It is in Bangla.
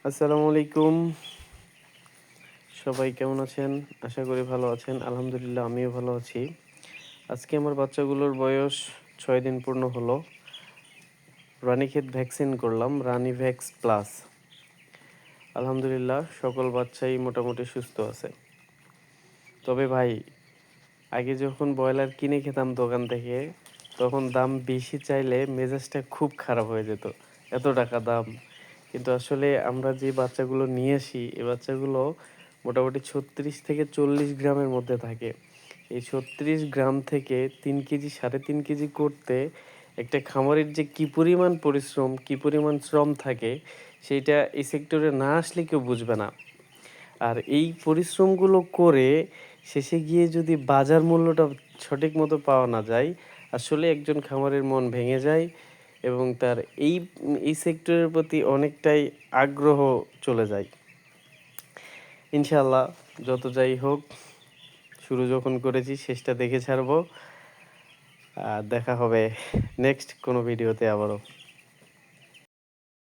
আসসালামু আলাইকুম। সবাই কেমন আছেন? আশা করি ভালো আছেন। আলহামদুলিল্লাহ আমিও ভালো আছি। আজকে আমার বাচ্চাগুলোর বয়স ৬ দিন পূর্ণ হলো। রানীক্ষেত ভ্যাকসিন করলাম, রানিভ্যাক্স প্লাস। আলহামদুলিল্লাহ সকল বাচ্চাই মোটামুটি সুস্থ আছে। তবে ভাই, আগে যখন ব্রয়লার কিনে খেতাম দোকান থেকে, তখন দাম বেশি চাইলে মেজাজটা খুব খারাপ হয়ে যেত। এত টাকা দাম। কিন্তু আসলে আমরা যে বাচ্চাগুলো নিয়ে আসি, এই বাচ্চাগুলো মোটামুটি ৩৬ থেকে ৪০ গ্রামের মধ্যে থাকে। এই ৩৬ গ্রাম থেকে ৩ কেজি ৩.৫ কেজি করতে একটা খামারের যে কী পরিমাণ পরিশ্রম, কী পরিমাণ শ্রম থাকে, সেইটা এই সেক্টরে না আসলে কেউ বুঝবে না। আর এই পরিশ্রমগুলো করে শেষে গিয়ে যদি বাজার মূল্যটা সঠিক মতো পাওয়া না যায়, আসলে একজন খামারের মন ভেঙে যায় এবং তার এই সেক্টরের প্রতি অনেকটাই আগ্রহ চলে যায়। ইনশাআল্লাহ যত যাই হোক, শুরু যখন করেছি শেষটা দেখে ছাড়বো। দেখা হবে নেক্সট কোনো ভিডিওতে আবারও।